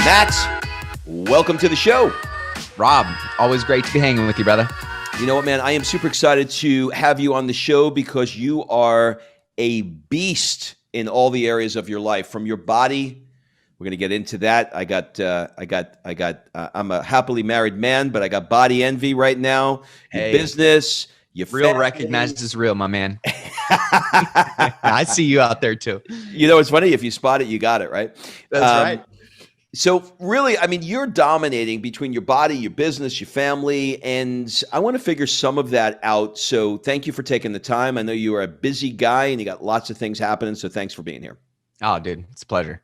Matt, welcome to the show. Rob, always great to be hanging with you, brother. You know what, man? I am super excited to have you on the show because you are a beast in all the areas of your life. From your body, we're going to get into that. I'm a happily married man, but I got body envy right now. Your business, your real family. Recognized as real, my man. I see you out there too. You know, it's funny. If you spot it, you got it, right? That's right. So really, I mean, you're dominating between your body, your business, your family, and I want to figure some of that out. So thank you for taking the time. I know you are a busy guy and you got lots of things happening. So thanks for being here. Oh, dude, it's a pleasure.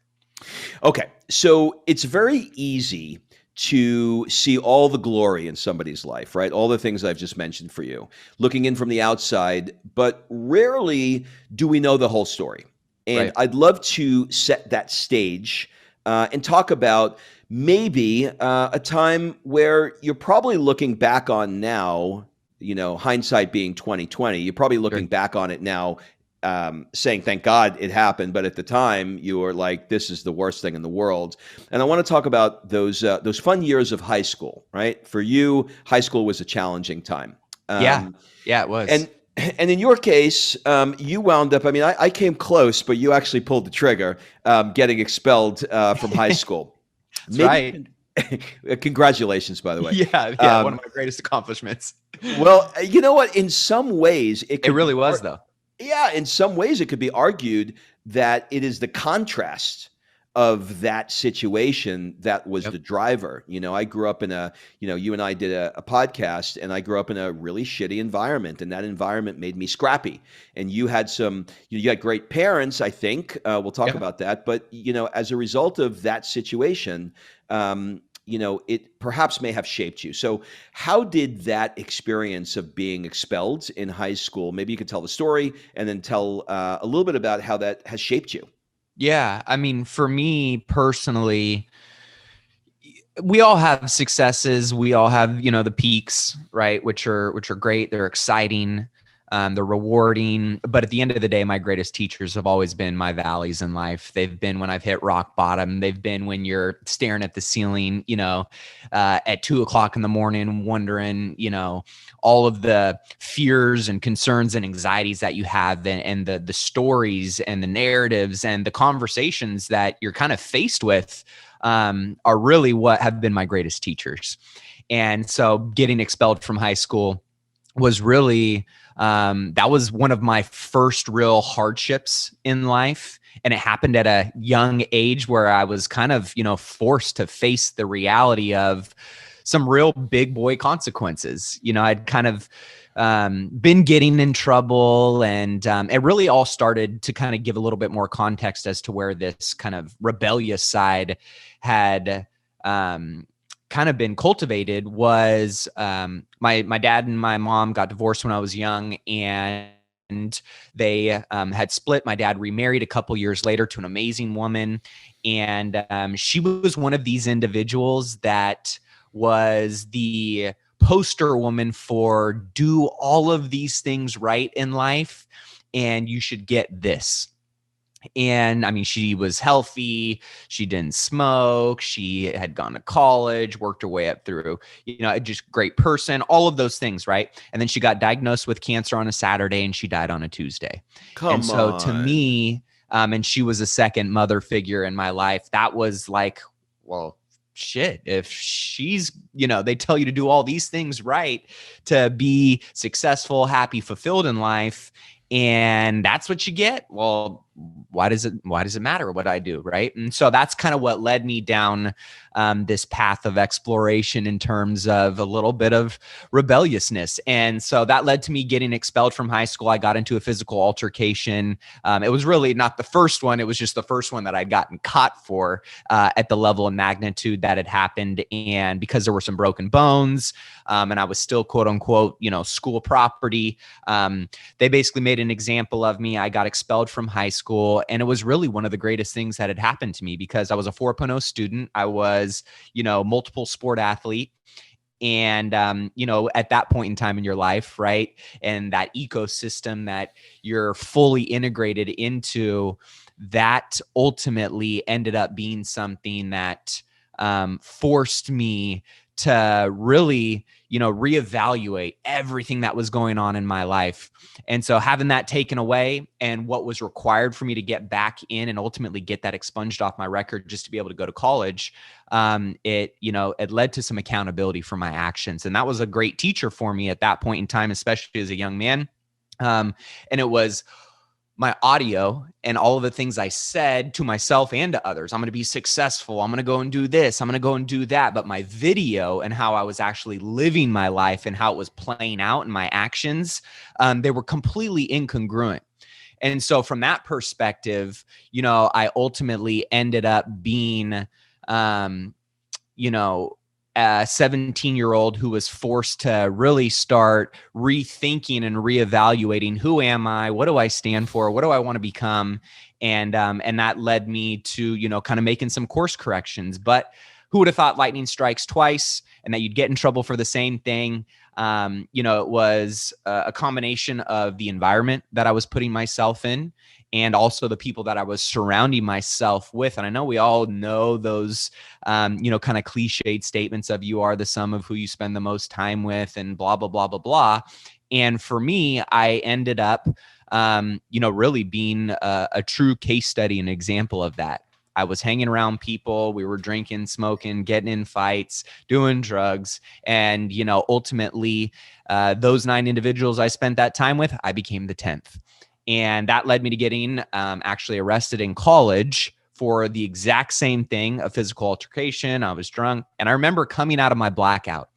Okay. So it's very easy to see all the glory in somebody's life, right? All the things I've just mentioned for you, looking in from the outside, but rarely do we know the whole story. And Right. I'd love to set that stage and talk about maybe a time where you're probably looking back on now, you know, hindsight being 2020, you're probably looking back on it now saying, thank God it happened. But at the time you were like, this is the worst thing in the world. And I want to talk about those fun years of high school, right? For you, high school was a challenging time. Yeah, it was. And in your case, you wound up, I mean, I came close, but you actually pulled the trigger, getting expelled from high school. That's right. Congratulations, by the way. Yeah, one of my greatest accomplishments. Well, you know what? In some ways, It really was, though. Yeah, in some ways, it could be argued that it is the contrast of that situation that was the driver. You know, I grew up in you and I did a podcast, and I grew up in a really shitty environment, and that environment made me scrappy. And you had you had great parents, I think. We'll talk about that. But, you know, as a result of that situation, you know, it perhaps may have shaped you. So how did that experience of being expelled in high school, maybe you could tell the story and then tell a little bit about how that has shaped you. Yeah, I mean, for me personally, we all have successes. We all have, you know, the peaks, right? Which are great. They're exciting. They're rewarding. But at the end of the day, my greatest teachers have always been my valleys in life. They've been when I've hit rock bottom. They've been when you're staring at the ceiling, you know, at 2:00 in the morning, wondering, you know, all of the fears and concerns and anxieties that you have, and the stories and the narratives and the conversations that you're kind of faced with are really what have been my greatest teachers. And so getting expelled from high school was really that was one of my first real hardships in life. And it happened at a young age where I was kind of, you know, forced to face the reality of some real big boy consequences. You know, I'd kind of been getting in trouble, and it really all started to kind of give a little bit more context as to where this kind of rebellious side had kind of been cultivated was my dad and my mom got divorced when I was young, and they had split. My dad remarried a couple years later to an amazing woman, and she was one of these individuals that was the poster woman for do all of these things right in life and you should get this. And I mean, she was healthy. She didn't smoke. She had gone to college, worked her way up through, you know, just great person, all of those things. Right. And then she got diagnosed with cancer on a Saturday and she died on a Tuesday. So to me, and she was a second mother figure in my life. That was like, well, shit, if she's, you know, they tell you to do all these things right to be successful, happy, fulfilled in life, and that's what you get. Well, why does it matter what I do? Right. And so that's kind of what led me down this path of exploration in terms of a little bit of rebelliousness. And so that led to me getting expelled from high school. I got into a physical altercation. It was really not the first one. It was just the first one that I'd gotten caught for at the level and magnitude that had happened. And because there were some broken bones and I was still quote unquote, you know, school property, they basically made an example of me. I got expelled from high school, and it was really one of the greatest things that had happened to me because I was a 4.0 student. I was, you know, multiple sport athlete. And, you know, at that point in time in your life, right, and that ecosystem that you're fully integrated into, that ultimately ended up being something that forced me to really, reevaluate everything that was going on in my life. And so having that taken away and what was required for me to get back in and ultimately get that expunged off my record just to be able to go to college, it led to some accountability for my actions. And that was a great teacher for me at that point in time, especially as a young man. And it was my audio and all of the things I said to myself and to others. I'm going to be successful. I'm going to go and do this. I'm going to go and do that. But my video and how I was actually living my life and how it was playing out in my actions, they were completely incongruent. And so from that perspective, I ultimately ended up being, a 17-year-old who was forced to really start rethinking and reevaluating, who am I? What do I stand for? What do I want to become? And that led me to, kind of making some course corrections. But who would have thought lightning strikes twice and that you'd get in trouble for the same thing? It was a combination of the environment that I was putting myself in and also the people that I was surrounding myself with. And I know we all know those, kind of cliched statements of you are the sum of who you spend the most time with and blah, blah, blah, blah, blah. And for me, I ended up, really being a true case study, an example of that. I was hanging around people. We were drinking, smoking, getting in fights, doing drugs. And, ultimately, those 9 individuals I spent that time with, I became the 10th. And that led me to getting actually arrested in college for the exact same thing, a physical altercation. I was drunk. And I remember coming out of my blackout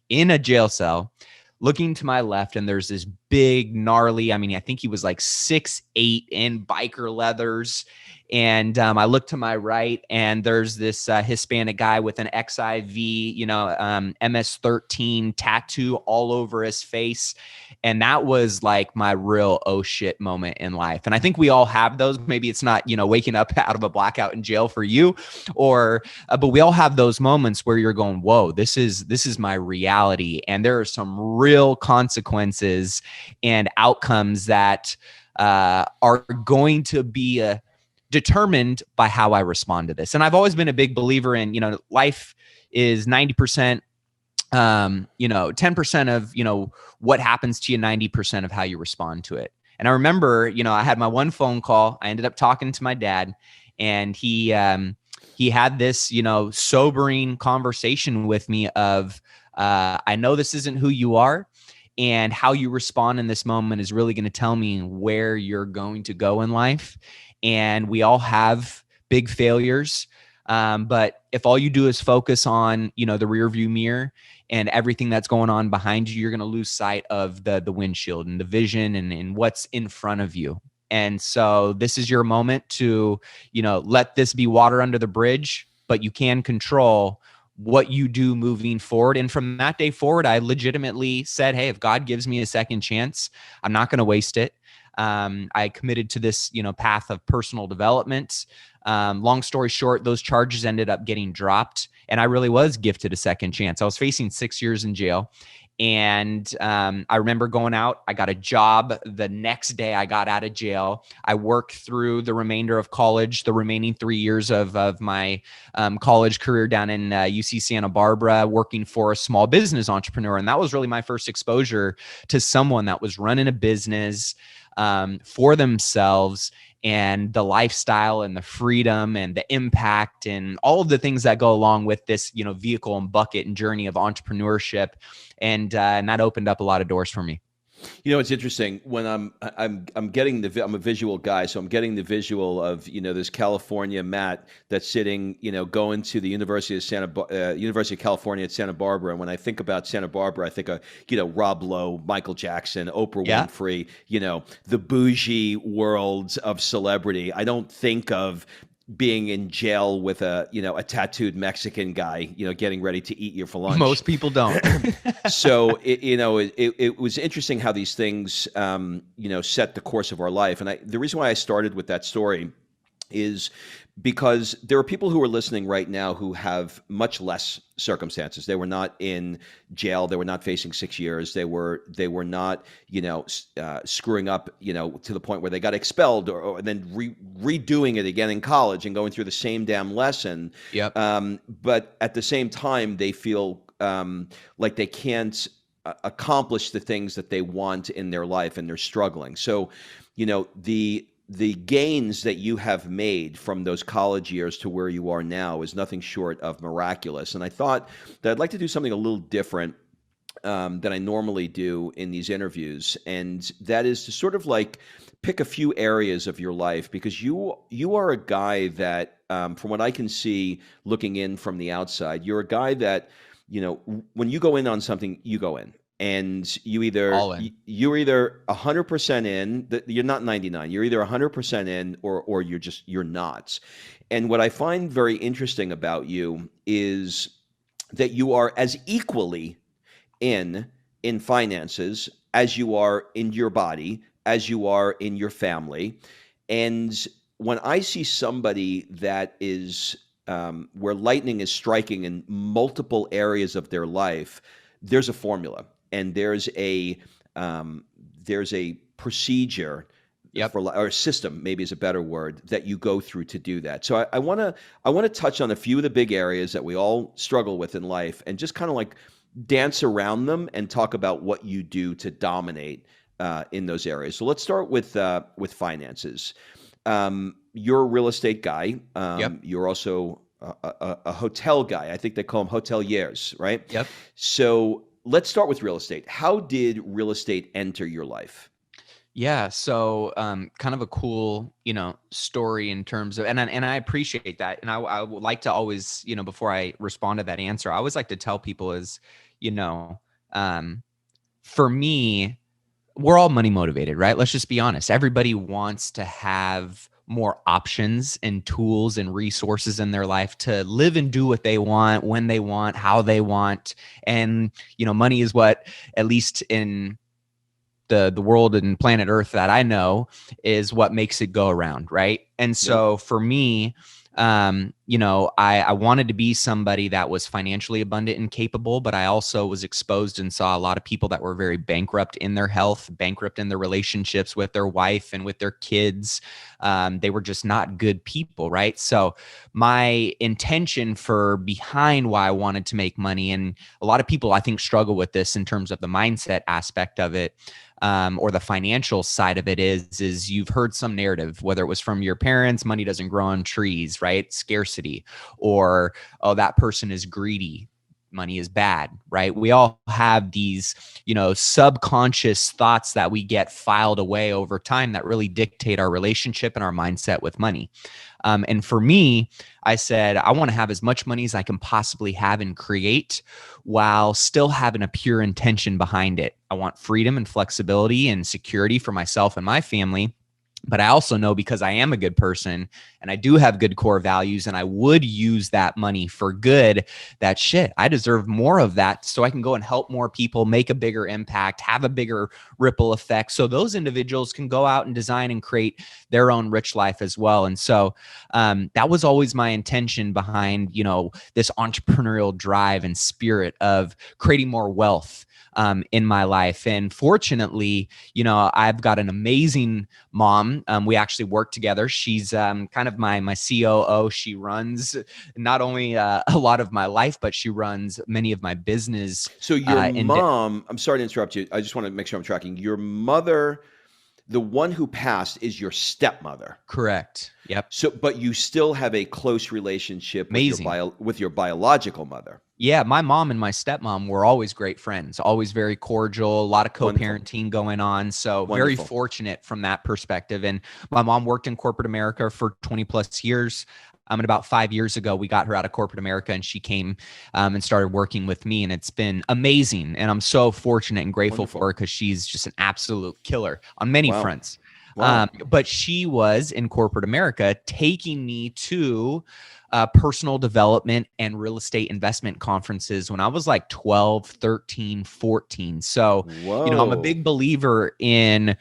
in a jail cell, looking to my left, and there's this big, gnarly, I think he was like 6'8" in biker leathers. And I look to my right, and there's this Hispanic guy with an XIV, MS-13 tattoo all over his face. And that was like my real oh shit moment in life. And I think we all have those. Maybe it's not, waking up out of a blackout in jail for you, but we all have those moments where you're going, whoa, this is my reality. And there are some real consequences and outcomes that are going to be determined by how I respond to this. And I've always been a big believer in, life is 90%, 10% of, what happens to you, 90% of how you respond to it. And I remember, I had my one phone call. I ended up talking to my dad, and he had this, sobering conversation with me of, I know this isn't who you are, and how you respond in this moment is really going to tell me where you're going to go in life. And we all have big failures. But if all you do is focus on, the rear view mirror and everything that's going on behind you, you're going to lose sight of the windshield and the vision and what's in front of you. And so this is your moment to, let this be water under the bridge, but you can control what you do moving forward. And from that day forward, I legitimately said, hey, if God gives me a second chance, I'm not going to waste it. I committed to this, path of personal development. Long story short, those charges ended up getting dropped, and I really was gifted a second chance. I was facing 6 years in jail. And I remember going out. I got a job the next day I got out of jail. I worked through the remainder of college, the remaining 3 years of my college career down in UC Santa Barbara, working for a small business entrepreneur. And that was really my first exposure to someone that was running a business for themselves, and the lifestyle and the freedom and the impact and all of the things that go along with this, vehicle and bucket and journey of entrepreneurship. And that opened up a lot of doors for me. It's interesting when I'm getting I'm a visual guy, so I'm getting the visual of this California Matt that's sitting going to the University of California at Santa Barbara. And when I think about Santa Barbara, I think of Rob Lowe, Michael Jackson, Oprah Winfrey, the bougie worlds of celebrity. I don't think of being in jail with a tattooed Mexican guy, getting ready to eat you for lunch. Most people don't. So it was interesting how these things, set the course of our life. And the reason why I started with that story is because there are people who are listening right now who have much less circumstances. They were not in jail. They were not facing 6 years. They were not, screwing up, to the point where they got expelled, or then redoing it again in college and going through the same damn lesson. Yep. But at the same time, they feel like they can't accomplish the things that they want in their life, and they're struggling. So, the gains that you have made from those college years to where you are now is nothing short of miraculous. And I thought that I'd like to do something a little different than I normally do in these interviews, and that is to sort of like pick a few areas of your life, because you are a guy that, from what I can see looking in from the outside, you're a guy that, when you go in on something, you go in. And you're either 100% in. You're not 99. You're either 100% in, or you're not. And what I find very interesting about you is that you are as equally in finances as you are in your body, as you are in your family. And when I see somebody that is where lightning is striking in multiple areas of their life, there's a formula. And there's a procedure, Yep. or system, maybe is a better word, that you go through to do that. So I want to touch on a few of the big areas that we all struggle with in life, and just kind of like dance around them and talk about what you do to dominate in those areas. So let's start with finances. You're a real estate guy. Yep. You're also a hotel guy. I think they call them hoteliers, right? Yep. So let's start with real estate. How did real estate enter your life? Yeah. So, kind of a cool, story in terms of, and I appreciate that. And I would like to always, before I respond to that answer, I always like to tell people is, for me, we're all money motivated, right? Let's just be honest. Everybody wants to have more options and tools and resources in their life to live and do what they want, when they want, how they want. And, money is what, at least in the world and planet Earth that I know, is what makes it go around, right? And so for me, I wanted to be somebody that was financially abundant and capable, but I also was exposed and saw a lot of people that were very bankrupt in their health, bankrupt in their relationships with their wife and with their kids. They were just not good people, right? So my intention for behind why I wanted to make money, and a lot of people I think struggle with this in terms of the mindset aspect of it, or the financial side of it, is you've heard some narrative, whether it was from your parents, money doesn't grow on trees, right? Scarcity, or, oh, that person is greedy, money is bad, right? We all have these, subconscious thoughts that we get filed away over time that really dictate our relationship and our mindset with money. And for me, I said, I want to have as much money as I can possibly have and create, while still having a pure intention behind it. I want freedom and flexibility and security for myself and my family. But I also know, because I am a good person and I do have good core values, and I would use that money for good, that shit, I deserve more of that so I can go and help more people, make a bigger impact, have a bigger ripple effect, so those individuals can go out and design and create their own rich life as well. And so that was always my intention behind, this entrepreneurial drive and spirit of creating more wealth in my life. And fortunately, I've got an amazing mom. We actually work together. She's kind of my COO. She runs not only a lot of my life, but she runs many of my business. So your mom, I'm sorry to interrupt you. I just want to make sure I'm tracking. Your mother, the one who passed, is your stepmother. Correct. Yep. So, but you still have a close relationship with your biological mother. Yeah, my mom and my stepmom were always great friends, always very cordial, a lot of co-parenting going on. So very fortunate from that perspective. And my mom worked in corporate America for 20 plus years. And about 5 years ago, we got her out of corporate America, and she came and started working with me. And it's been amazing. And I'm so fortunate and grateful for her, because she's just an absolute killer on many fronts. Wow. But she was in corporate America, taking me to personal development and real estate investment conferences when I was like 12, 13, 14. So, I'm a Whoa. big believer in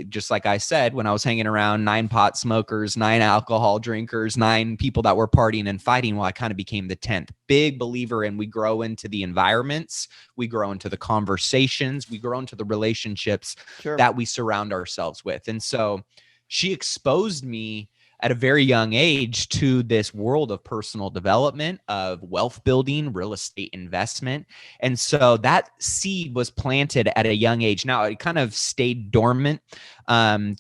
just like I said, when I was hanging around 9 pot smokers, 9 alcohol drinkers, 9 people that were partying and fighting, well, I kind of became the 10th. Big believer in we grow into the environments, we grow into the conversations, we grow into the relationships Sure. that we surround ourselves with. And so she exposed me at a very young age to this world of personal development, of wealth building, real estate investment. And so that seed was planted at a young age. Now, it kind of stayed dormant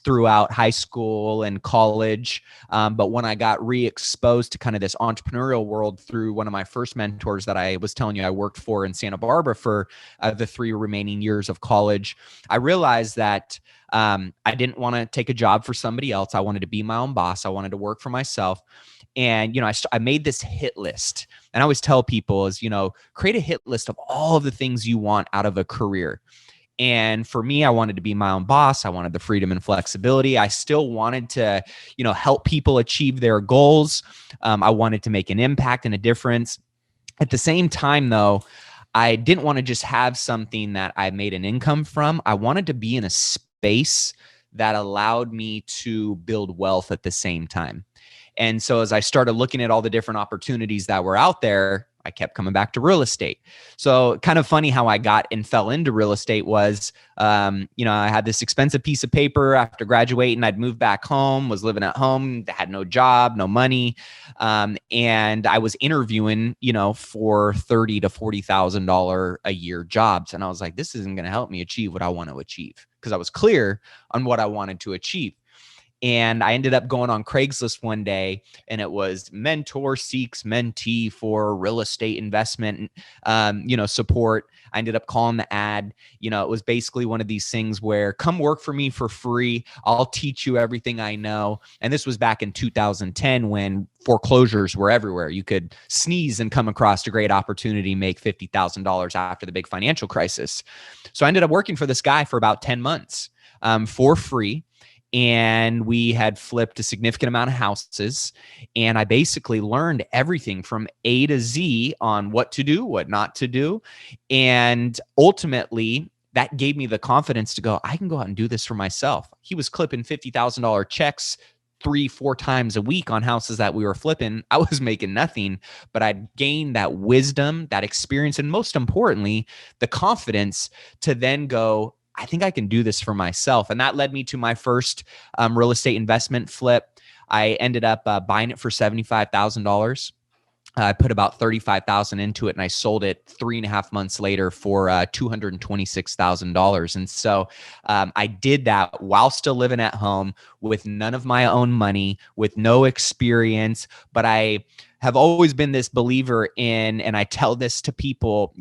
throughout high school and college. But when I got re-exposed to kind of this entrepreneurial world through one of my first mentors that I was telling you I worked for in Santa Barbara for the 3 remaining years of college, I realized that I didn't want to take a job for somebody else. I wanted to be my own boss. I wanted to work for myself. And, I made this hit list. And I always tell people is, create a hit list of all of the things you want out of a career. And for me, I wanted to be my own boss. I wanted the freedom and flexibility. I still wanted to, help people achieve their goals. I wanted to make an impact and a difference. At the same time, though, I didn't want to just have something that I made an income from. I wanted to be in a space that allowed me to build wealth at the same time. And so as I started looking at all the different opportunities that were out there, I kept coming back to real estate. So kind of funny how I got and fell into real estate was, I had this expensive piece of paper after graduating. I'd moved back home, was living at home, had no job, no money. And I was interviewing, for $30,000 to $40,000 a year jobs. And I was like, this isn't going to help me achieve what I want to achieve, because I was clear on what I wanted to achieve. And I ended up going on Craigslist one day, and it was mentor seeks mentee for real estate investment, support. I ended up calling the ad. It was basically one of these things where come work for me for free. I'll teach you everything I know. And this was back in 2010 when foreclosures were everywhere. You could sneeze and come across a great opportunity, make $50,000 after the big financial crisis. So I ended up working for this guy for about 10 months for free. And we had flipped a significant amount of houses. And I basically learned everything from A to Z on what to do, what not to do. And ultimately, that gave me the confidence to go, I can go out and do this for myself. He was clipping $50,000 checks 3-4 times a week on houses that we were flipping. I was making nothing, but I'd gained that wisdom, that experience, and most importantly, the confidence to then go, I think I can do this for myself. And that led me to my first real estate investment flip. I ended up buying it for $75,000. I put about $35,000 into it, and I sold it 3.5 months later for $226,000. And so I did that while still living at home with none of my own money, with no experience. But I have always been this believer in, and I tell this to people,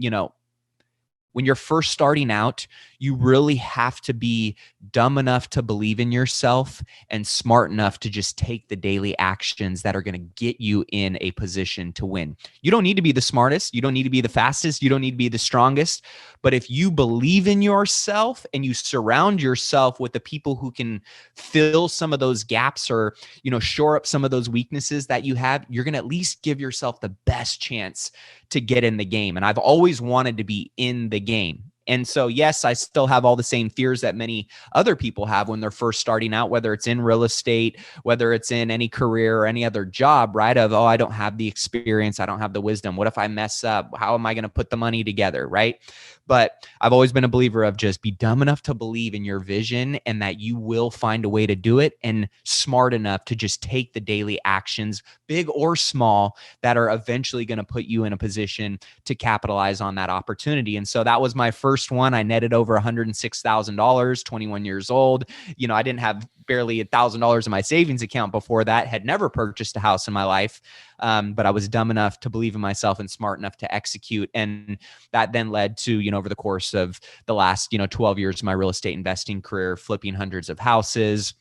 when you're first starting out, you really have to be dumb enough to believe in yourself and smart enough to just take the daily actions that are going to get you in a position to win. You don't need to be the smartest. You don't need to be the fastest. You don't need to be the strongest. But if you believe in yourself and you surround yourself with the people who can fill some of those gaps or, shore up some of those weaknesses that you have, you're going to at least give yourself the best chance to get in the game. And I've always wanted to be in the game. And so, yes, I still have all the same fears that many other people have when they're first starting out, whether it's in real estate, whether it's in any career or any other job, right? Of, I don't have the experience. I don't have the wisdom. What if I mess up? How am I going to put the money together, right? But I've always been a believer of just be dumb enough to believe in your vision and that you will find a way to do it, and smart enough to just take the daily actions, big or small, that are eventually going to put you in a position to capitalize on that opportunity. And so that was my first one. I netted over $106,000, 21 years old. I didn't have barely $1,000 in my savings account before that, had never purchased a house in my life. But I was dumb enough to believe in myself and smart enough to execute. And that then led to, over the course of the last, 12 years of my real estate investing career, flipping hundreds of houses.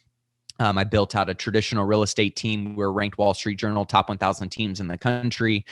I built out a traditional real estate team. We're ranked Wall Street Journal top 1,000 teams in the country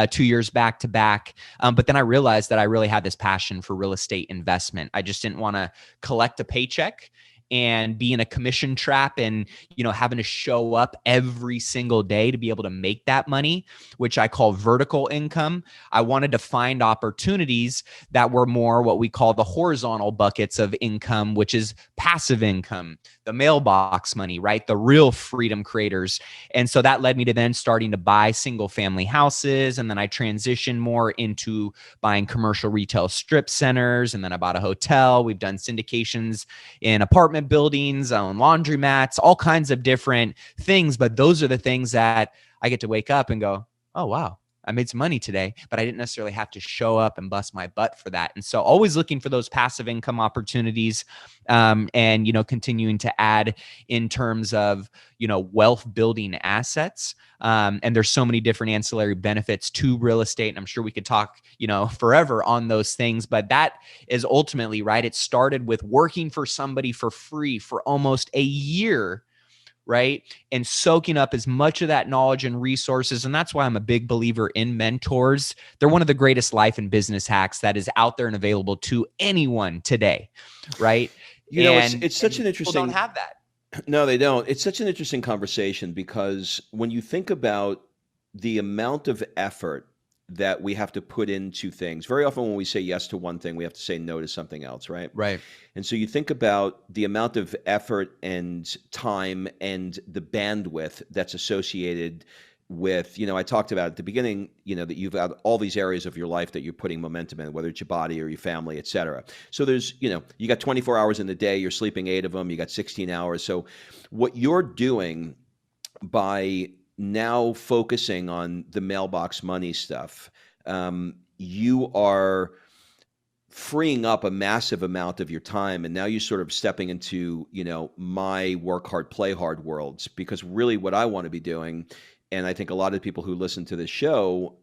2 years back to back. But then I realized that I really had this passion for real estate investment. I just didn't want to collect a paycheck and be in a commission trap and, having to show up every single day to be able to make that money, which I call vertical income. I wanted to find opportunities that were more what we call the horizontal buckets of income, which is passive income, the mailbox money, right? The real freedom creators. And so that led me to then starting to buy single family houses. And then I transitioned more into buying commercial retail strip centers. And then I bought a hotel. We've done syndications in apartment buildings, I own laundromats, all kinds of different things. But those are the things that I get to wake up and go, oh, wow, I made some money today, but I didn't necessarily have to show up and bust my butt for that. And so always looking for those passive income opportunities, and, continuing to add in terms of, wealth building assets. And there's so many different ancillary benefits to real estate. And I'm sure we could talk, forever on those things, but that is ultimately, right? It started with working for somebody for free for almost a year, right? And soaking up as much of that knowledge and resources. And that's why I'm a big believer in mentors. They're one of the greatest life and business hacks that is out there and available to anyone today, right? It's such an interesting. People don't have that. No, they don't. It's such an interesting conversation because when you think about the amount of effort that we have to put into things, very often when we say yes to one thing, we have to say no to something else, right? Right. And so you think about the amount of effort and time and the bandwidth that's associated with, I talked about at the beginning, that you've got all these areas of your life that you're putting momentum in, whether it's your body or your family, et cetera. So there's, you got 24 hours in the day, you're sleeping 8 of them, you got 16 hours. So what you're doing by now focusing on the mailbox money stuff, you are freeing up a massive amount of your time. And now you're sort of stepping into, my work hard, play hard worlds, because really what I want to be doing, and I think a lot of people who listen to this show,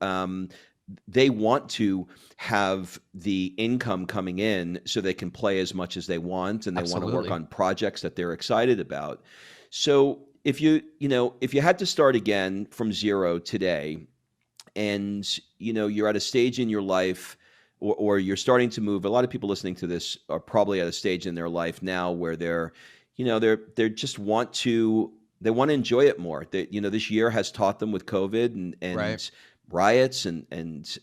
they want to have the income coming in so they can play as much as they want, and they Absolutely. want to work on projects that they're excited about. So if you had to start again from zero today, and you're at a stage in your life, or you're starting to move. A lot of people listening to this are probably at a stage in their life now where they're just want to enjoy it more. This year has taught them with COVID and Right. riots and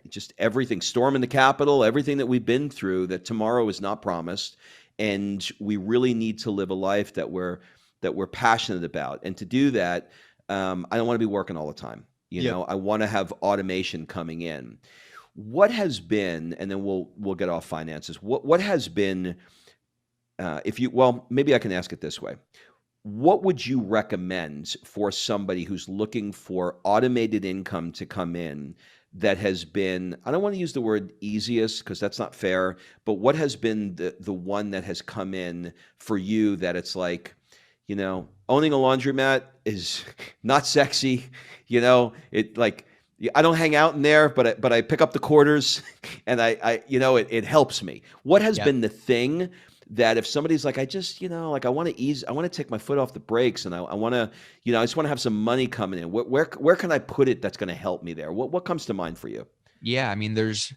just everything, storm in the Capitol, everything that we've been through, that tomorrow is not promised. And we really need to live a life that we're passionate about. And to do that, I don't want to be working all the time. I want to have automation coming in. What has been, and then we'll get off finances. What has been, maybe I can ask it this way. What would you recommend for somebody who's looking for automated income to come in that has been, I don't want to use the word easiest because that's not fair, but what has been the one that has come in for you that it's like, owning a laundromat is not sexy, it like, I don't hang out in there, but I pick up the quarters and it helps me. What has been the thing that if somebody's like, I just, I want to take my foot off the brakes, and I want to, I just want to have some money coming in. Where can I put it that's going to help me there? What comes to mind for you? Yeah, I mean, there's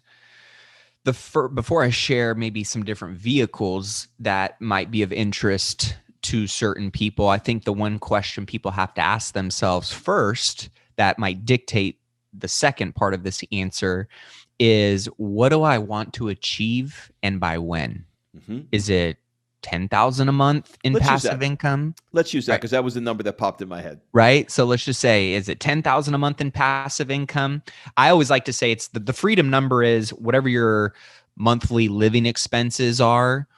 before I share maybe some different vehicles that might be of interest to certain people, I think the one question people have to ask themselves first that might dictate the second part of this answer is, what do I want to achieve and by when? Mm-hmm. Is it 10,000 a month in passive income? Let's use that because that was the number that popped in my head. Right. So let's just say, is it 10,000 a month in passive income? I always like to say it's the freedom number is whatever your monthly living expenses are.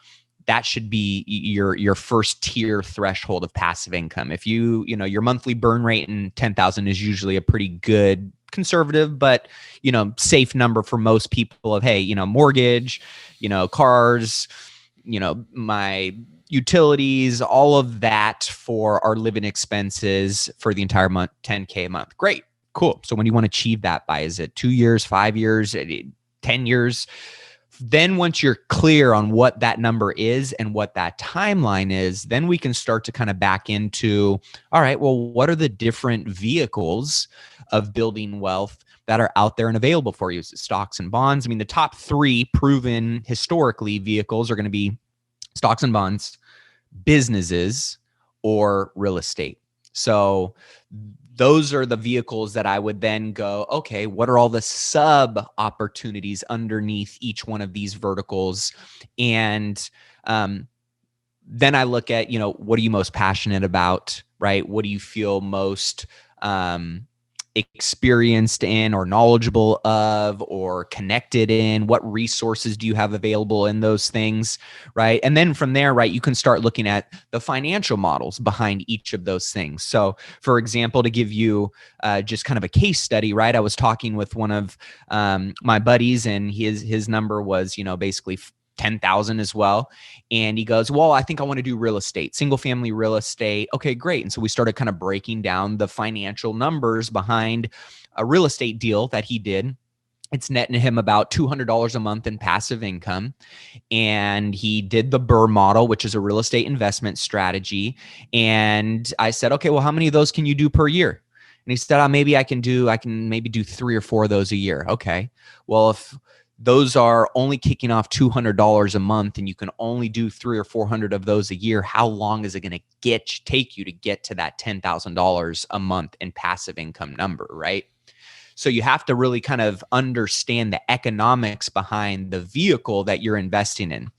That should be your first tier threshold of passive income. If your monthly burn rate in 10,000 is usually a pretty good conservative, but safe number for most people of, hey, mortgage, cars, my utilities, all of that for our living expenses for the entire month, 10K a month. Great. Cool. So when you want to achieve that by, is it 2 years, 5 years, 10 years? Then once you're clear on what that number is and what that timeline is, then we can start to kind of back into, all right, well, what are the different vehicles of building wealth that are out there and available for you? Is it stocks and bonds? I mean, the top 3 proven historically vehicles are going to be stocks and bonds, businesses, or real estate. So those are the vehicles that I would then go, okay, what are all the sub opportunities underneath each one of these verticals? And then I look at, what are you most passionate about, right? What do you feel most experienced in or knowledgeable of or connected in? What resources do you have available in those things, right? And then from there, right, you can start looking at the financial models behind each of those things. So for example, to give you just kind of a case study, right, I was talking with one of my buddies, and his number was, basically 10,000 as well. And he goes, well, I think I want to do real estate, single family real estate. Okay, great. And so we started kind of breaking down the financial numbers behind a real estate deal that he did. It's netting him about $200 a month in passive income. And he did the Burr model, which is a real estate investment strategy. And I said, okay, well, how many of those can you do per year? And he said, maybe I can maybe do 3 or 4 of those a year. Okay. Well, if those are only kicking off $200 a month and you can only do 3 or 400 of those a year, how long is it going to take you to get to that $10,000 a month in passive income number, right? So you have to really kind of understand the economics behind the vehicle that you're investing in.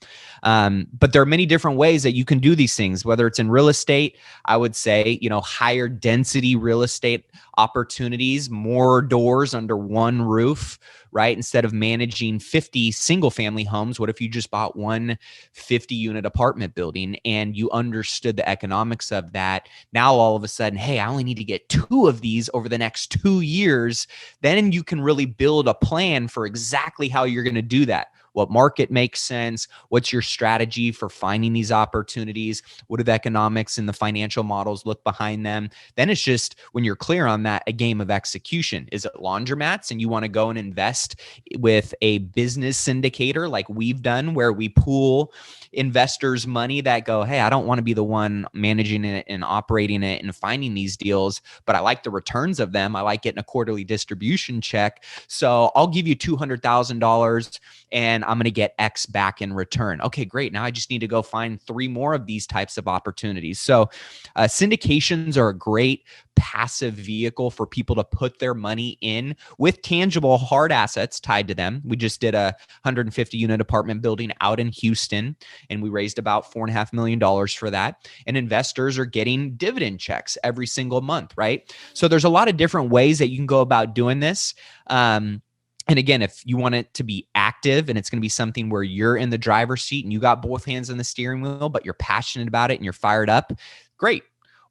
But there are many different ways that you can do these things, whether it's in real estate. I would say, higher density real estate opportunities, more doors under one roof, right? Instead of managing 50 single family homes, what if you just bought one 50 unit apartment building and you understood the economics of that? Now, all of a sudden, hey, I only need to get 2 of these over the next 2 years. Then you can really build a plan for exactly how you're going to do that. What market makes sense? What's your strategy for finding these opportunities? What do the economics and the financial models look behind them? Then it's just, when you're clear on that, a game of execution. Is it laundromats and you want to go and invest with a business syndicator like we've done, where we pool investors' money that go, hey, I don't want to be the one managing it and operating it and finding these deals, but I like the returns of them. I like getting a quarterly distribution check. So I'll give you $200,000 and I'm going to get X back in return. Okay, great. Now I just need to go find 3 more of these types of opportunities. So syndications are a great passive vehicle for people to put their money in with tangible hard assets tied to them. We just did a 150 unit apartment building out in Houston, and we raised about $4.5 million for that. And investors are getting dividend checks every single month, right? So there's a lot of different ways that you can go about doing this. And again, if you want it to be active and it's going to be something where you're in the driver's seat and you got both hands on the steering wheel, but you're passionate about it and you're fired up, great.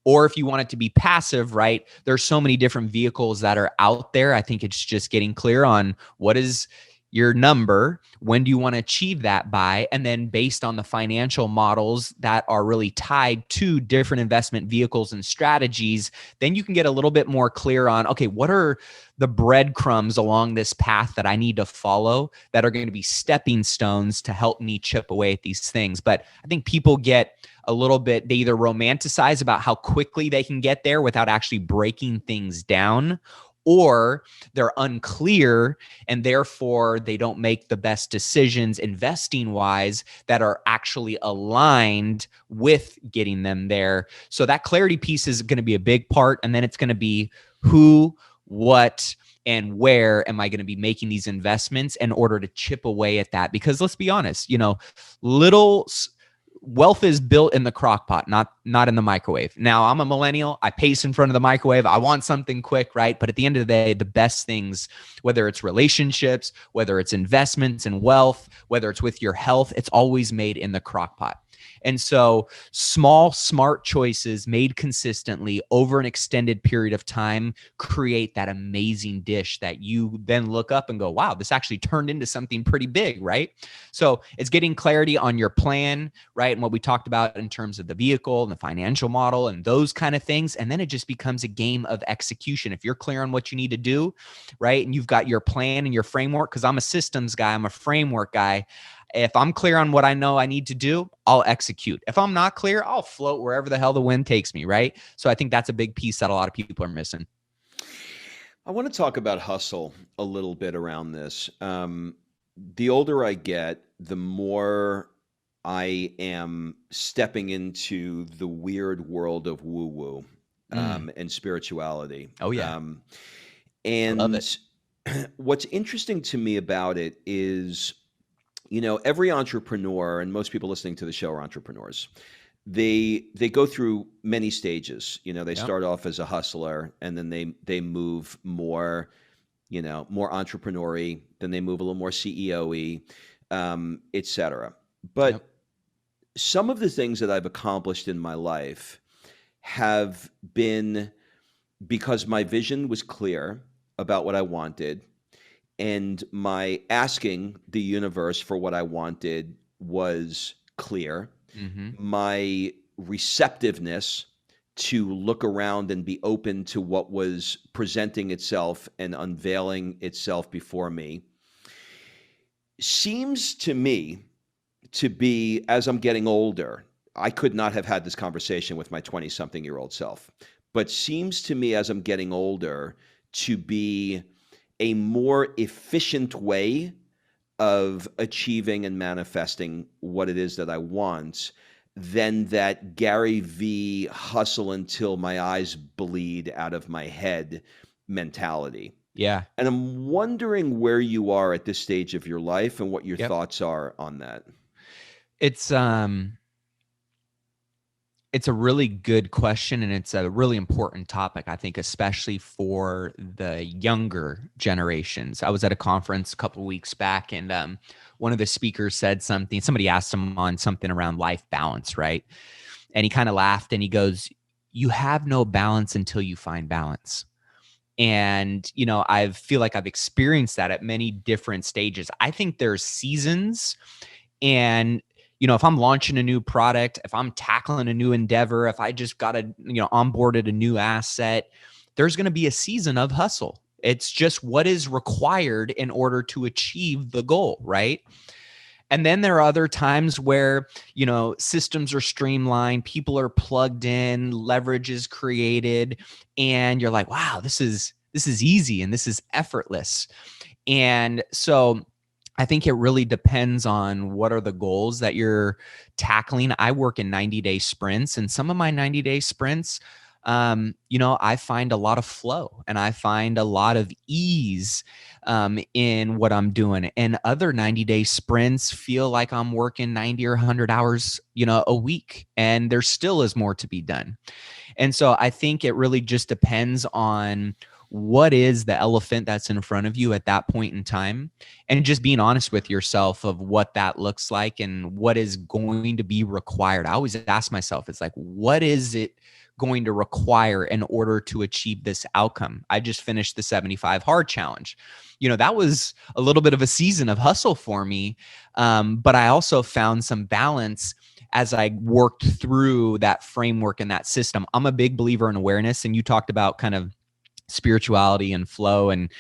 Or if you want it to be passive, right? There's so many different vehicles that are out there. I think it's just getting clear on what is your number, when do you want to achieve that by, and then based on the financial models that are really tied to different investment vehicles and strategies, then you can get a little bit more clear on, okay, what are the breadcrumbs along this path that I need to follow that are going to be stepping stones to help me chip away at these things. But I think people get a little bit, they either romanticize about how quickly they can get there without actually breaking things down, or they're unclear and therefore they don't make the best decisions investing wise that are actually aligned with getting them there. So that clarity piece is going to be a big part. And then it's going to be who, what, and where am I going to be making these investments in order to chip away at that? Because let's be honest, little wealth is built in the crock pot, not in the microwave. Now, I'm a millennial. I pace in front of the microwave. I want something quick, right? But at the end of the day, the best things, whether it's relationships, whether it's investments and wealth, whether it's with your health, it's always made in the crock pot. And so small, smart choices made consistently over an extended period of time create that amazing dish that you then look up and go, wow, this actually turned into something pretty big, right? So it's getting clarity on your plan, right? And what we talked about in terms of the vehicle and the financial model and those kind of things. And then it just becomes a game of execution. If you're clear on what you need to do, right? And you've got your plan and your framework, because I'm a systems guy, I'm a framework guy. If I'm clear on what I know I need to do, I'll execute. If I'm not clear, I'll float wherever the hell the wind takes me, right? So I think that's a big piece that a lot of people are missing. I want to talk about hustle a little bit around this. The older I get, the more I am stepping into the weird world of woo-woo Mm. and spirituality. Oh yeah. Love it. And what's interesting to me about it is, every entrepreneur, and most people listening to the show are entrepreneurs. They go through many stages. They Yep. start off as a hustler, and then they move more, more entrepreneur-y, then they move a little more CEO-y, et cetera. Yep. But some of the things that I've accomplished in my life have been because my vision was clear about what I wanted, and my asking the universe for what I wanted was clear. Mm-hmm. My receptiveness to look around and be open to what was presenting itself and unveiling itself before me seems to me to be, as I'm getting older, I could not have had this conversation with my 20 something year old self, but seems to me as I'm getting older to be a more efficient way of achieving and manifesting what it is that I want than that Gary V hustle until my eyes bleed out of my head mentality. Yeah. And I'm wondering where you are at this stage of your life and what your Yep. thoughts are on that. It's it's a really good question, and it's a really important topic, I think, especially for the younger generations. I was at a conference a couple of weeks back, and one of the speakers said something. Somebody asked him on something around life balance, right? And he kind of laughed and he goes, "You have no balance until you find balance." And, I feel like I've experienced that at many different stages. I think there's seasons, and if I'm launching a new product, if I'm tackling a new endeavor, if I just got onboarded a new asset, there's going to be a season of hustle. It's just what is required in order to achieve the goal, right? And then there are other times where, systems are streamlined, people are plugged in, leverage is created, and you're like, wow, this is easy and this is effortless. And so I think it really depends on what are the goals that you're tackling. I work in 90-day sprints, and some of my 90-day sprints, I find a lot of flow and I find a lot of ease in what I'm doing. And other 90-day sprints feel like I'm working 90 or 100 hours, a week, and there still is more to be done. And so I think it really just depends on what is the elephant that's in front of you at that point in time, and just being honest with yourself of what that looks like and what is going to be required. I always ask myself, it's like, what is it going to require in order to achieve this outcome? I just finished the 75 hard challenge. That was a little bit of a season of hustle for me. But I also found some balance as I worked through that framework and that system. I'm a big believer in awareness. And you talked about kind of spirituality and flow. And,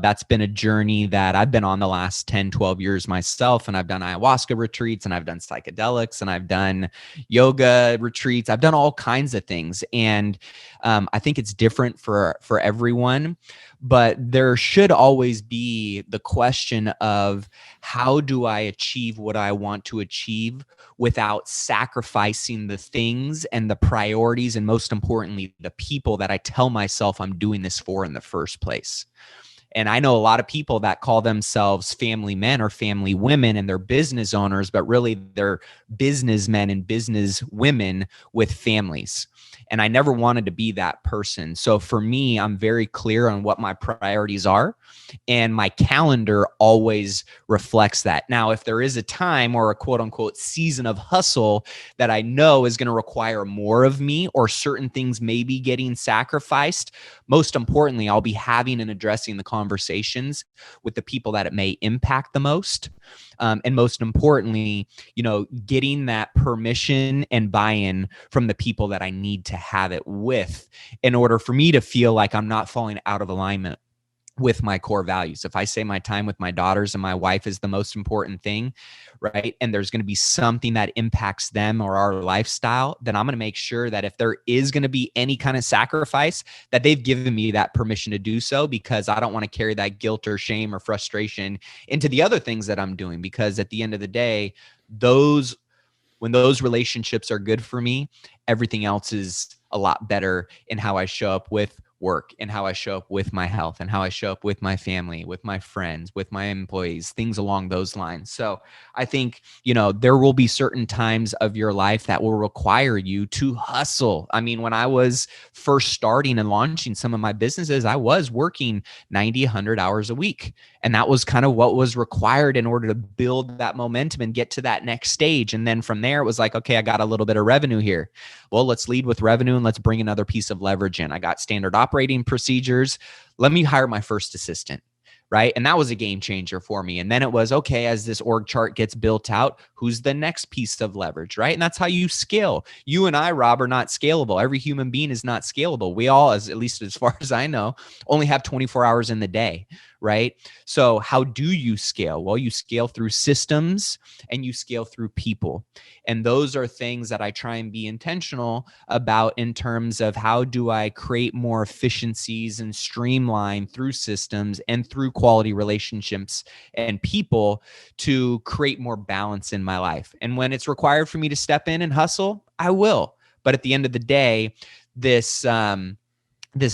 that's been a journey that I've been on the last 10, 12 years myself. And I've done ayahuasca retreats, and I've done psychedelics, and I've done yoga retreats. I've done all kinds of things. And I think it's different for everyone, but there should always be the question of, how do I achieve what I want to achieve without sacrificing the things and the priorities, and most importantly, the people that I tell myself I'm doing this for in the first place. And I know a lot of people that call themselves family men or family women, and they're business owners, but really they're businessmen and business women with families. And I never wanted to be that person. So for me, I'm very clear on what my priorities are, and my calendar always reflects that. Now, if there is a time or a quote unquote season of hustle that I know is going to require more of me, or certain things may be getting sacrificed, most importantly, I'll be having and addressing the conversations with the people that it may impact the most. And most importantly, getting that permission and buy-in from the people that I need to have it with, in order for me to feel like I'm not falling out of alignment with my core values. If I say my time with my daughters and my wife is the most important thing, right, and there's going to be something that impacts them or our lifestyle, then I'm going to make sure that if there is going to be any kind of sacrifice, that they've given me that permission to do so, because I don't want to carry that guilt or shame or frustration into the other things that I'm doing. Because at the end of the day, those When those relationships are good for me, everything else is a lot better in how I show up with work and how I show up with my health and how I show up with my family, with my friends, with my employees, things along those lines. So I think, there will be certain times of your life that will require you to hustle. I mean, when I was first starting and launching some of my businesses, I was working 90, 100 hours a week. And that was kind of what was required in order to build that momentum and get to that next stage. And then from there, it was like, okay, I got a little bit of revenue here. Well, let's lead with revenue and let's bring another piece of leverage in. I got standard operating procedures. Let me hire my first assistant. Right. And that was a game changer for me. And then it was, okay, as this org chart gets built out, who's the next piece of leverage? Right. And that's how you scale. You and I, Rob, are not scalable. Every human being is not scalable. We all, at least as far as I know, only have 24 hours in the day. Right. So how do you scale? Well, you scale through systems and you scale through people. And those are things that I try and be intentional about in terms of how do I create more efficiencies and streamline through systems and through quality relationships and people to create more balance in my life. And when it's required for me to step in and hustle, I will. But at the end of the day, this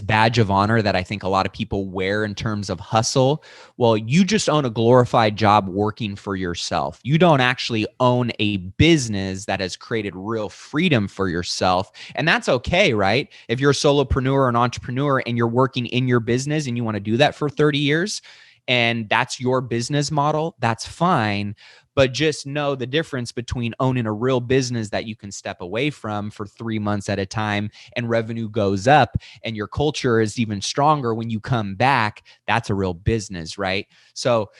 badge of honor that I think a lot of people wear in terms of hustle, well, you just own a glorified job working for yourself. You don't actually own a business that has created real freedom for yourself. And that's okay, right? If you're a solopreneur or an entrepreneur and you're working in your business and you want to do that for 30 years, and that's your business model, that's fine. But just know the difference between owning a real business that you can step away from for 3 months at a time and revenue goes up and your culture is even stronger when you come back. That's a real business, right? So,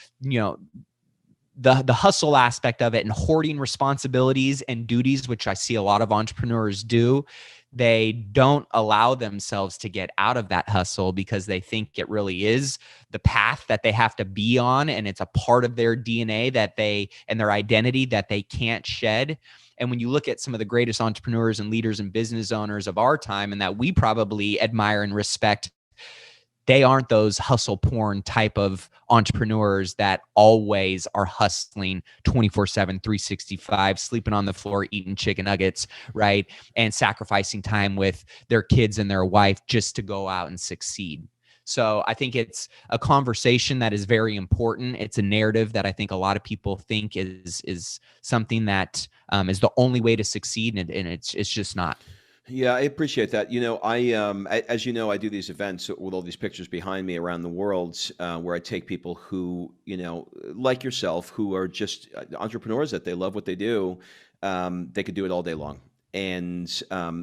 the hustle aspect of it and hoarding responsibilities and duties, which I see a lot of entrepreneurs do, they don't allow themselves to get out of that hustle because they think it really is the path that they have to be on. And it's a part of their DNA and their identity that they can't shed. And when you look at some of the greatest entrepreneurs and leaders and business owners of our time and that we probably admire and respect, they aren't those hustle porn type of entrepreneurs that always are hustling 24/7, 365, sleeping on the floor, eating chicken nuggets, right? And sacrificing time with their kids and their wife just to go out and succeed. So I think it's a conversation that is very important. It's a narrative that I think a lot of people think is something that is the only way to succeed, and it's just not. Yeah, I appreciate that. As you know, I do these events with all these pictures behind me around the world, where I take people who, like yourself, who are just entrepreneurs that they love what they do. They could do it all day long, and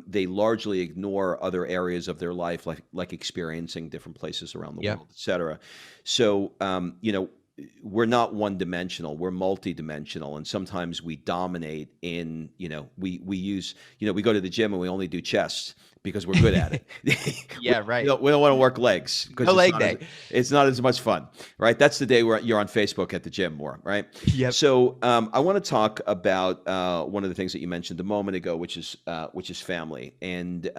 they largely ignore other areas of their life, like experiencing different places around the Yep. world, et cetera. So, we're not one dimensional, we're multi-dimensional, and sometimes we dominate in, we go to the gym and we only do chest because we're good at it. Yeah, We right. don't, we don't want to work legs because No leg day. it's not as much fun, right? That's the day where you're on Facebook at the gym more, right? Yep. So I want to talk about one of the things that you mentioned a moment ago, which is family. And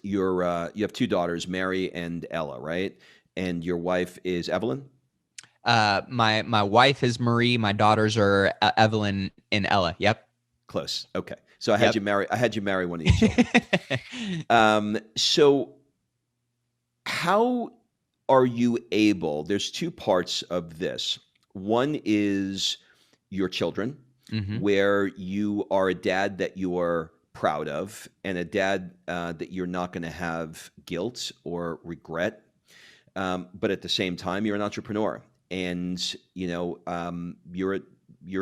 you have two daughters, Mary and Ella, right? And your wife is Evelyn? My wife is Marie. My daughters are Evelyn and Ella. Yep. Close. Okay. So I had Yep. you marry one of your children. So how are you able? There's two parts of this. One is your children, Mhm. where you are a dad that you are proud of, and a dad that you're not going to have guilt or regret. But at the same time, you're an entrepreneur, and you're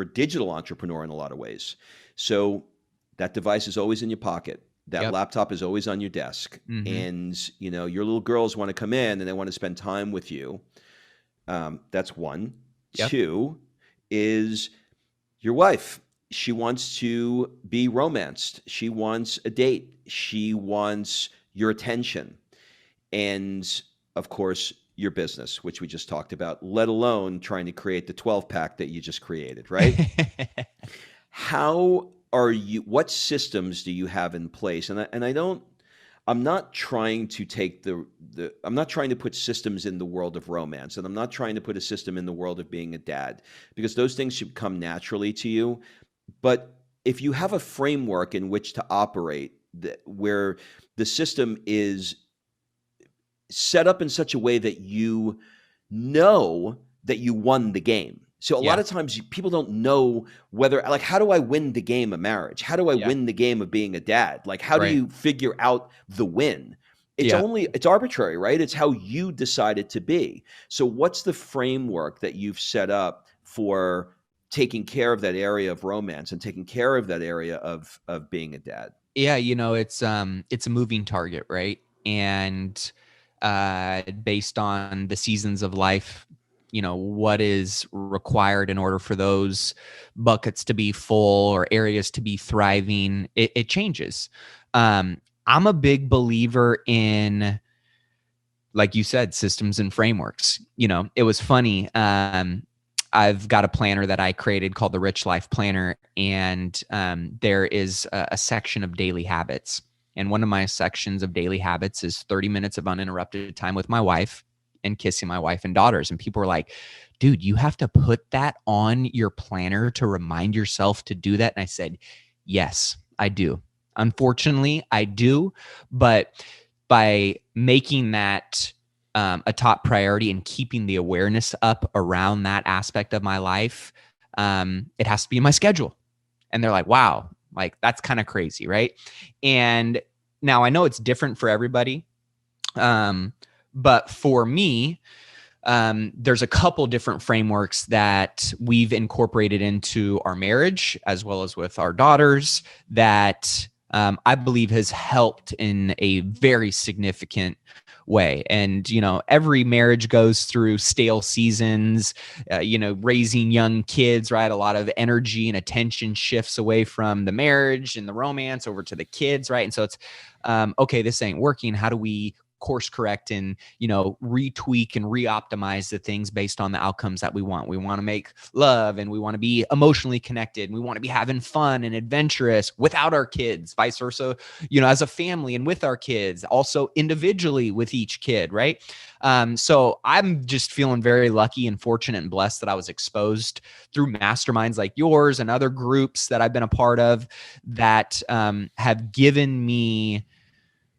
a digital entrepreneur in a lot of ways. So that device is always in your pocket. That Yep. laptop is always on your desk, Mhm. and your little girls want to come in and they want to spend time with you. That's one. Yep. Two is your wife. She wants to be romanced. She wants a date. She wants your attention. And of course, your business, which we just talked about, let alone trying to create the 12 pack that you just created, right? What systems do you have in place? I'm not trying to I'm not trying to put systems in the world of romance, and I'm not trying to put a system in the world of being a dad, because those things should come naturally to you. But if you have a framework in which to operate, where the system is set up in such a way that you know that you won the game. So a lot Yeah. of times people don't know whether, like, how do I win the game of marriage? How do I Yeah. win the game of being a dad? Like, how do Right. you figure out the win? Yeah. It's arbitrary, right? It's how you decide it to be. So what's the framework that you've set up for taking care of that area of romance and taking care of that area of being a dad? Yeah, it's a moving target, right? And based on the seasons of life, what is required in order for those buckets to be full or areas to be thriving, it changes. I'm a big believer in, like you said, systems and frameworks. It was funny. I've got a planner that I created called the Rich Life Planner, and there is a section of daily habits. And one of my sections of daily habits is 30 minutes of uninterrupted time with my wife and kissing my wife and daughters. And people were like, dude, you have to put that on your planner to remind yourself to do that. And I said, yes, I do. Unfortunately, I do. But by making that a top priority and keeping the awareness up around that aspect of my life, it has to be in my schedule. And they're like, wow, like that's kind of crazy, right? And now I know it's different for everybody. But for me, there's a couple different frameworks that we've incorporated into our marriage as well as with our daughters that I believe has helped in a very significant way. And, every marriage goes through stale seasons, raising young kids, right? A lot of energy and attention shifts away from the marriage and the romance over to the kids, right? And so it's, okay, this ain't working. How do we course correct and retweak and re-optimize the things based on the outcomes that we want? We want to make love, and we want to be emotionally connected, and we want to be having fun and adventurous without our kids, vice versa, as a family and with our kids, also individually with each kid, right? So I'm just feeling very lucky and fortunate and blessed that I was exposed through masterminds like yours and other groups that I've been a part of that have given me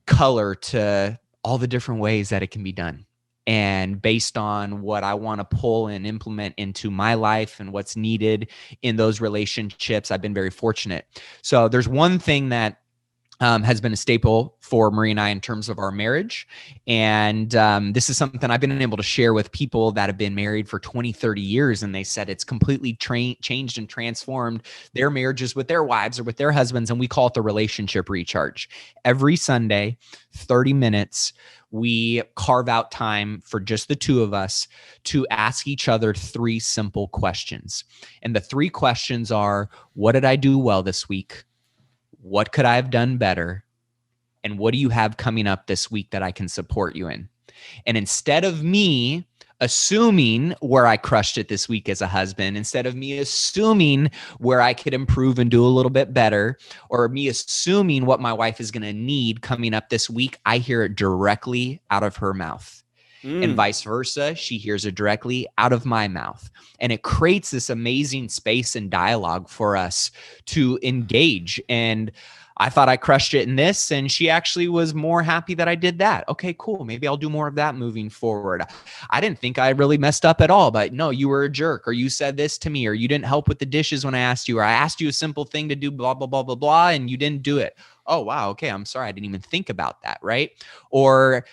color to all the different ways that it can be done. And based on what I want to pull and implement into my life and what's needed in those relationships, I've been very fortunate. So there's one thing that has been a staple for Marie and I in terms of our marriage. And this is something I've been able to share with people that have been married for 20, 30 years. And they said it's completely changed and transformed their marriages with their wives or with their husbands. And we call it the relationship recharge. Every Sunday, 30 minutes, we carve out time for just the two of us to ask each other 3 simple questions. And the 3 questions are, what did I do well this week? What could I have done better? And what do you have coming up this week that I can support you in? And instead of me assuming where I crushed it this week as a husband, instead of me assuming where I could improve and do a little bit better, or me assuming what my wife is going to need coming up this week, I hear it directly out of her mouth. And vice versa, she hears it directly out of my mouth. And it creates this amazing space and dialogue for us to engage. And I thought I crushed it in this, and she actually was more happy that I did that. Okay, cool. Maybe I'll do more of that moving forward. I didn't think I really messed up at all, but no, you were a jerk, or you said this to me, or you didn't help with the dishes when I asked you, or I asked you a simple thing to do, blah, blah, blah, blah, blah, and you didn't do it. Oh, wow. Okay. I'm sorry. I didn't even think about that. Right. Or,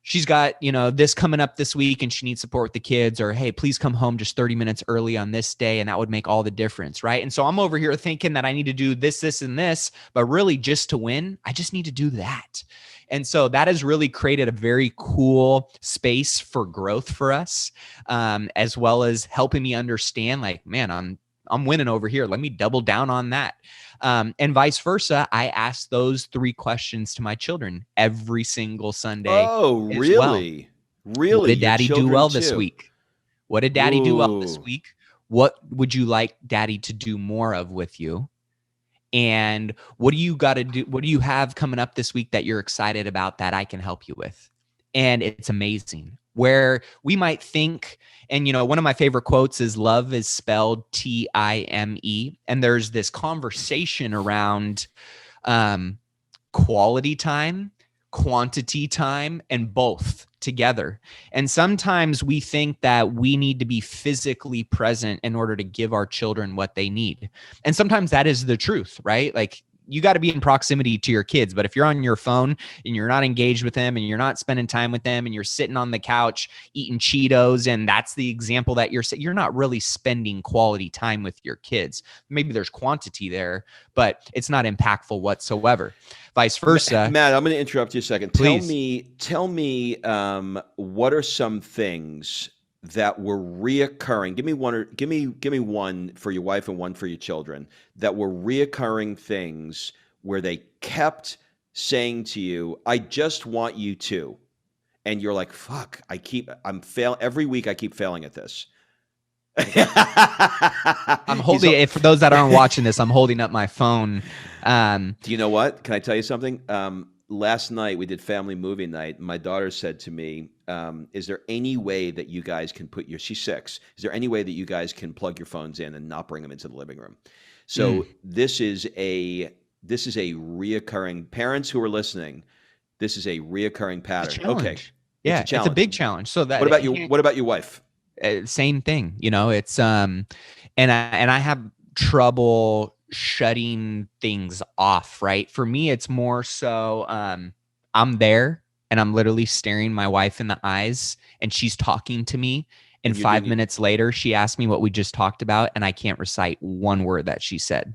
she's got, this coming up this week and she needs support with the kids, or, hey, please come home just 30 minutes early on this day. And that would make all the difference. Right. And so I'm over here thinking that I need to do this, this, and this, but really just to win, I just need to do that. And so that has really created a very cool space for growth for us, as well as helping me understand, like, man, I'm winning over here. Let me double down on that. And vice versa. I ask those 3 questions to my children every single Sunday Oh, as well. really? What Really? did Your daddy do children well this too? week? What did daddy do well this Ooh. week? What would you like daddy to do more of with you? And what do you got to do? What do you have coming up this week that you're excited about that I can help you with? And it's amazing. where we might think, and one of my favorite quotes is love is spelled Time. And there's this conversation around quality time, quantity time, and both together. And sometimes we think that we need to be physically present in order to give our children what they need. And sometimes that is the truth, right? Like, you got to be in proximity to your kids. But if you're on your phone and you're not engaged with them and you're not spending time with them and you're sitting on the couch eating Cheetos, and that's the example that you're not really spending quality time with your kids. Maybe there's quantity there, but it's not impactful whatsoever. Vice versa. Matt, I'm going to interrupt you a second. Please. Tell me, what are some things that were reoccurring? Give me one for your wife and one for your children that were reoccurring things where they kept saying to you, "I just want you to," and you're like, "Fuck, every week I keep failing at this." I'm holding. For those that aren't watching this, I'm holding up my phone. Do you know what? Can I tell you something? Last night we did family movie night. My daughter said to me, "Is there any way that you guys can she's 6. Is there any way that you guys can plug your phones in and not bring them into the living room?" So this is a reoccurring, parents who are listening. This is a reoccurring pattern. Okay, yeah, it's a big challenge. So that what about your wife? Same thing. It's and I have trouble shutting things off, right? For me, it's more so I'm there and I'm literally staring my wife in the eyes and she's talking to me. And 5 minutes later, she asked me what we just talked about, and I can't recite one word that she said.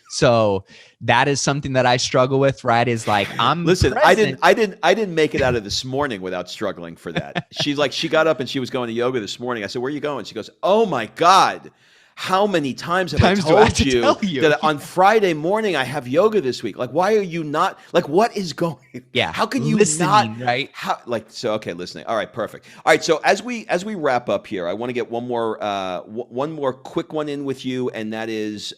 So that is something that I struggle with, right? Is like, listen, present. I didn't make it out of this morning without struggling for that. She's like, she got up and she was going to yoga this morning. I said, "Where are you going?" She goes, "Oh my God, how many times have I told you that on Friday morning I have yoga this week? Like, why are you not, like, what is going? Yeah. How can you listening, not, right? Okay, listening. All right, perfect. All right, so as we wrap up here, I want to get one more quick one in with you, and that is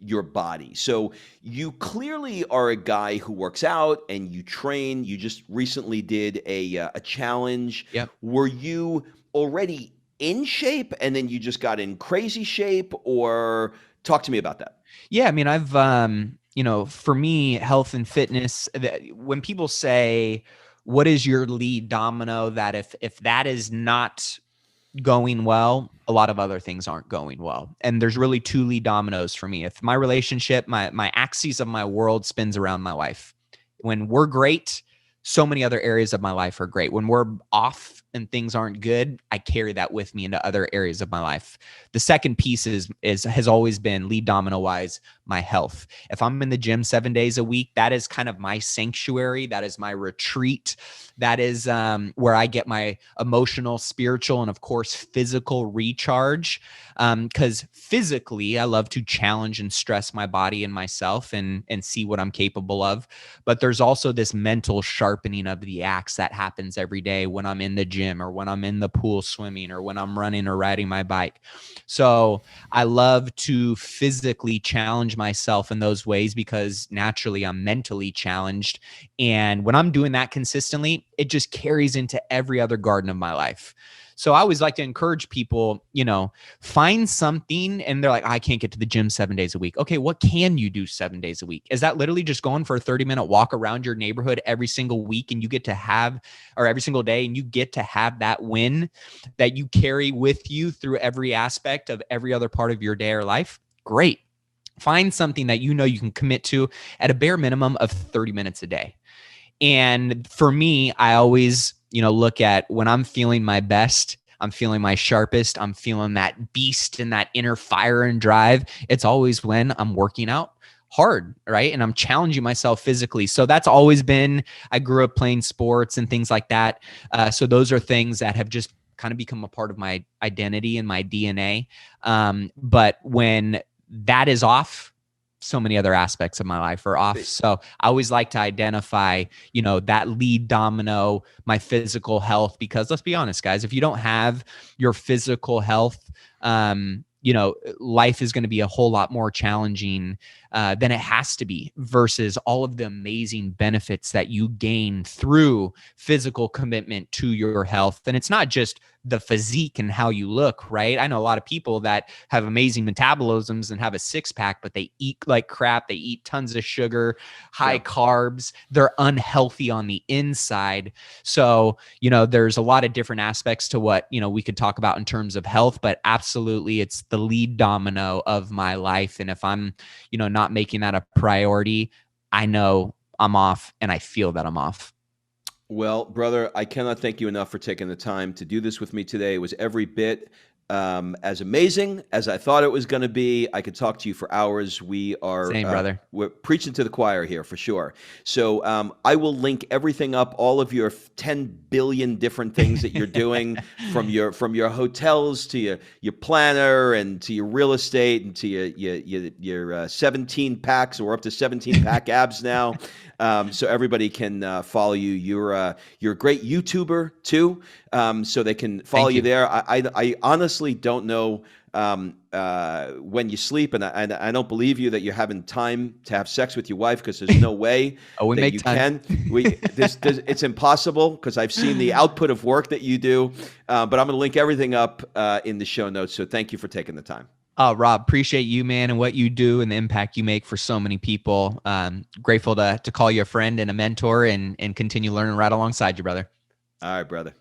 your body. So you clearly are a guy who works out and you train. You just recently did a challenge. Yep. Were you already in shape and then you just got in crazy shape, or talk to me about that? Yeah. I mean, I've, for me, health and fitness, when people say, what is your lead domino, that if that is not going well, a lot of other things aren't going well. And there's really 2 lead dominoes for me. If my relationship, my axis of my world spins around my wife, when we're great, so many other areas of my life are great. When we're off and things aren't good, I carry that with me into other areas of my life. The second piece has always been, lead domino wise, my health. If I'm in the gym 7 days a week, that is kind of my sanctuary. That is my retreat. That is where I get my emotional, spiritual, and of course, physical recharge. Because physically, I love to challenge and stress my body and myself and see what I'm capable of. But there's also this mental sharpening of the axe that happens every day when I'm in the gym or when I'm in the pool swimming or when I'm running or riding my bike. So I love to physically challenge myself in those ways because naturally I'm mentally challenged. And when I'm doing that consistently, it just carries into every other garden of my life. So I always like to encourage people, find something, and they're like, I can't get to the gym 7 days a week. Okay, what can you do 7 days a week? Is that literally just going for a 30-minute walk around your neighborhood every single week and you get to have, or every single day, and you get to have that win that you carry with you through every aspect of every other part of your day or life? Great. Find something that you can commit to at a bare minimum of 30 minutes a day. And for me, I always, look at when I'm feeling my best, I'm feeling my sharpest, I'm feeling that beast and that inner fire and drive. It's always when I'm working out hard, right? And I'm challenging myself physically. So that's always been, I grew up playing sports and things like that. So those are things that have just kind of become a part of my identity and my DNA. But when that is off, so many other aspects of my life are off. So I always like to identify, that lead domino, my physical health, because let's be honest, guys, if you don't have your physical health, life is going to be a whole lot more challenging then it has to be, versus all of the amazing benefits that you gain through physical commitment to your health. And it's not just the physique and how you look, right? I know a lot of people that have amazing metabolisms and have a six pack, but they eat like crap. They eat tons of sugar, high carbs. They're unhealthy on the inside. So, there's a lot of different aspects to what, we could talk about in terms of health, but absolutely it's the lead domino of my life. And if I'm, not making that a priority, I know I'm off, and I feel that I'm off. Well, brother, I cannot thank you enough for taking the time to do this with me today. It was every bit as amazing as I thought it was going to be. I could talk to you for hours. We are Same, brother. We're preaching to the choir here for sure. So I will link everything up, all of your 10 billion different things that you're doing, from your hotels to your planner and to your real estate and to your 17 packs. We're up to 17 pack abs now. So everybody can follow you. You're a great YouTuber too, so they can follow you there. I honestly don't know when you sleep, and I don't believe you that you're having time to have sex with your wife, because there's no way we that make you time. can. It's impossible, because I've seen the output of work that you do. But I'm going to link everything up in the show notes. So thank you for taking the time. Rob, appreciate you, man, and what you do and the impact you make for so many people. Grateful to call you a friend and a mentor, and continue learning right alongside you, brother. All right, brother.